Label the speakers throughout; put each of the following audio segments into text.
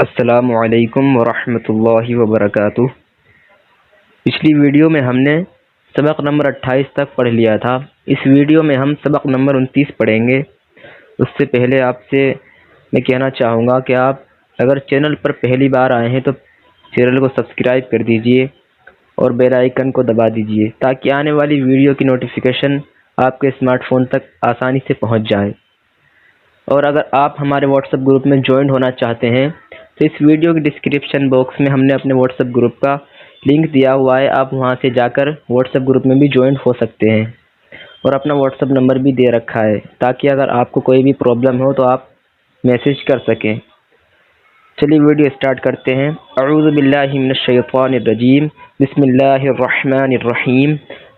Speaker 1: السلام علیکم ورحمۃ اللہ وبرکاتہ۔ پچھلی ویڈیو میں ہم نے سبق نمبر 28 تک پڑھ لیا تھا۔ اس ویڈیو میں ہم سبق نمبر 29 پڑھیں گے۔ اس سے پہلے آپ سے میں کہنا چاہوں گا کہ آپ اگر چینل پر پہلی بار آئے ہیں تو چینل کو سبسکرائب کر دیجئے اور بیل آئیکن کو دبا دیجئے تاکہ آنے والی ویڈیو کی نوٹیفیکیشن آپ کے اسمارٹ فون تک آسانی سے پہنچ جائے۔ اور اگر آپ ہمارے واٹس ایپ گروپ میں جوائن ہونا چاہتے ہیں تو اس ویڈیو کی ڈسکرپشن باکس میں ہم نے اپنے واٹس ایپ گروپ کا لنک دیا ہوا ہے، آپ وہاں سے جا کر واٹس ایپ گروپ میں بھی جوائن ہو سکتے ہیں، اور اپنا واٹس ایپ نمبر بھی دے رکھا ہے تاکہ اگر آپ کو کوئی بھی پرابلم ہو تو آپ میسیج کر سکیں۔ چلیے ویڈیو اسٹارٹ کرتے ہیں۔ اعوذ باللہ من الشیطان الرجیم، بسم اللہ الرحمن الرحیم۔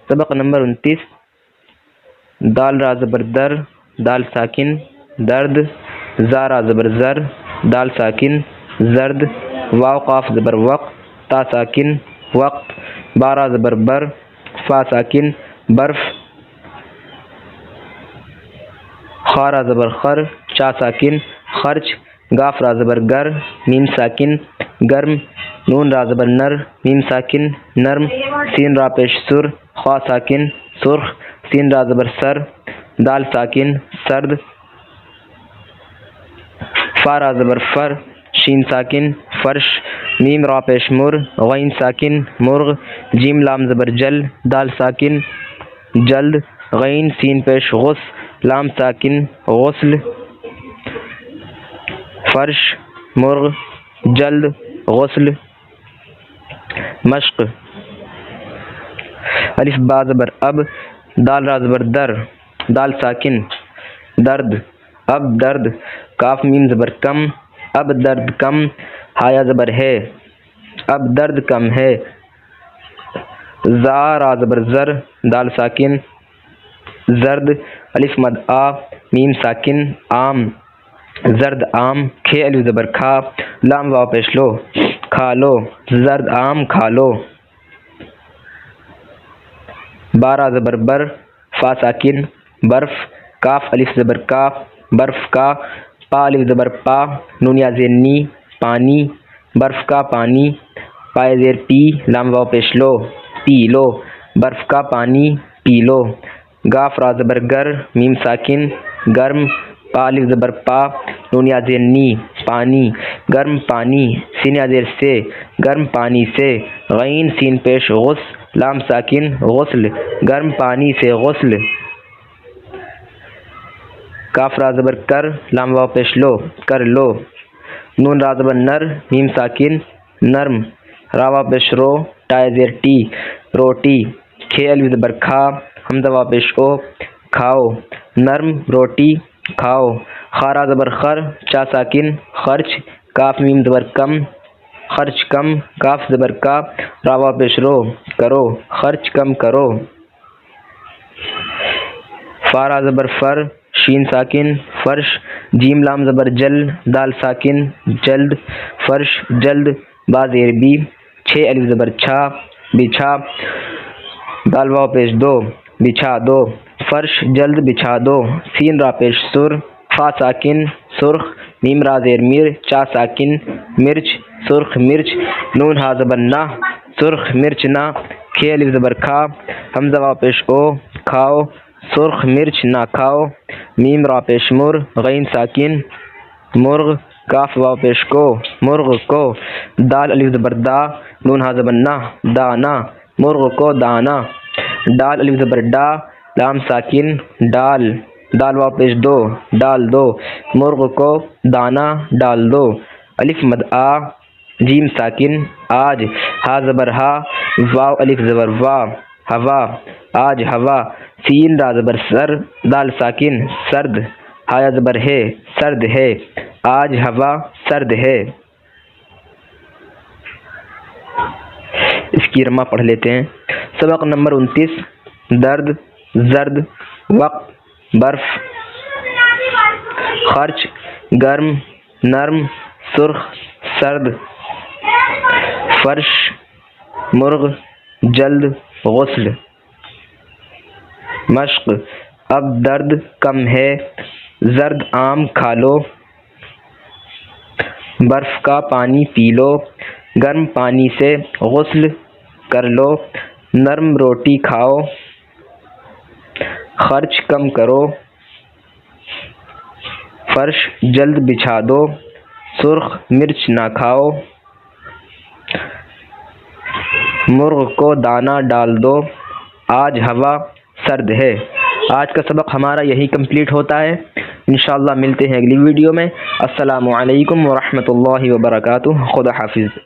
Speaker 1: سبق نمبر 29، دال را زبر در، دال ساکن درد، زا را زبر زر، دال ساکن زرد، واو قاف زبر وق، تا ساکن وقت، با را زبر بر، فا ساکن برف، خا را زبر خر، چا ساکن خرچ، گاف را زبر گر، میم ساکن گرم، نون را زبر نر، میم ساکن نرم، سین را پیش سر، خا ساکن سرخ، سین را زبر سر، دال ساکن سرد، فا را زبر فر، شین ساکن فرش، میم را پیش مر، غین ساکن مرغ، جیم لام زبر جل، دال ساکن جلد، غین سین پیش غس، لام ساکن غسل، فرش مرغ جلد غسل، مشق، الف با زبر اب، دال را زبر در، دال ساکن درد، اب درد، کاف میم زبر کم، اب درد کم، ہایا زبر ہے، اب درد کم ہے، زا را زبر زر، دال ساکن زرد، الف مد آ، میم ساکن عام زرد عام، کھے الف زبر کھا، لام واو پیش لو کھا لو، زرد عام کھا لو، با را زبر بر، فا ساکن برف، کاف الف زبر کا، برف کا، پا الف زبر پا، نون یا زیر نی پانی، برف کا پانی، پائے زیر پی، لام واو پیش لو پی لو، برف کا پانی پی لو، گاف را زبر گر، میم ساکن گرم، پا الف زبر پا، نون یا زیر نی پانی، گرم پانی، سین یا زیر سے گرم پانی سے، غین سین پیش غس، لام ساکن غسل، گرم پانی سے غسل، کاف را زبر کر، لام واو پیش لو کر لو، نون را زبر نر، میم ساکن نرم، را واو پیش رو، ٹائے زیر ٹی روٹی، کھے الف زبر کھا، حمزہ واو پیش او کھاؤ، نرم روٹی کھاؤ، خا را زبر خر، چا ساکن خرچ، کاف میم زبر کم خرچ کم، کاف زبر کا، را واو پیش رو کرو خرچ کم کرو، فا را زبر فر، شین ساکن فرش، جیم لام زبر جل، دال ساکن جلد، فرش جلد، با زیر بی، چھ الف زبر چھا بچھا، دال واو پیش دو بچھا دو، فرش جلد بچھا دو، سین را پیش سر، فا ساکن سرخ، میم را زیر میر، چا ساکن مرچ سرخ مرچ، نون ہا زبر نہ سرخ مرچ نہ، کھے الف زبر کھا، حمزہ واو پیش او کھاؤ، سرخ مرچ نہ کھاؤ، میم را پیش مر، غین ساکن مرغ، کاف واو پیش کو مرغ کو، دال الف زبر دا، نون ہا زبر نہ دانا، مرغ کو دانا، ڈال الف زبر ڈا، لام ساکن ڈال، دال واو پیش دو ڈال دو، مرغ کو دانا ڈال دو، الف مد آ، جیم ساکن آج، ہا زبر ہا، واو الف زبر وا، ہوا آج ہوا، سین را زبر سر، دال ساکن سرد، ہایا زبر ہے سرد ہے، آج ہوا سرد ہے۔ اس کی رمہ پڑھ لیتے ہیں۔ سبق نمبر 29، درد زرد، وقت برف، خرچ گرم نرم، سرخ سرد، فرش مرغ جلد غسل، مشق اب درد کم ہے، زرد عام کھا لو، برف کا پانی پی لو، گرم پانی سے غسل کر لو، نرم روٹی کھاؤ، خرچ کم کرو، فرش جلد بچھا دو، سرخ مرچ نہ کھاؤ، مرغ کو دانہ ڈال دو، آج ہوا سرد ہے۔ آج کا سبق ہمارا یہی کمپلیٹ ہوتا ہے۔ انشاءاللہ ملتے ہیں اگلی ویڈیو میں۔ السلام علیکم ورحمۃ اللہ وبرکاتہ۔ خدا حافظ۔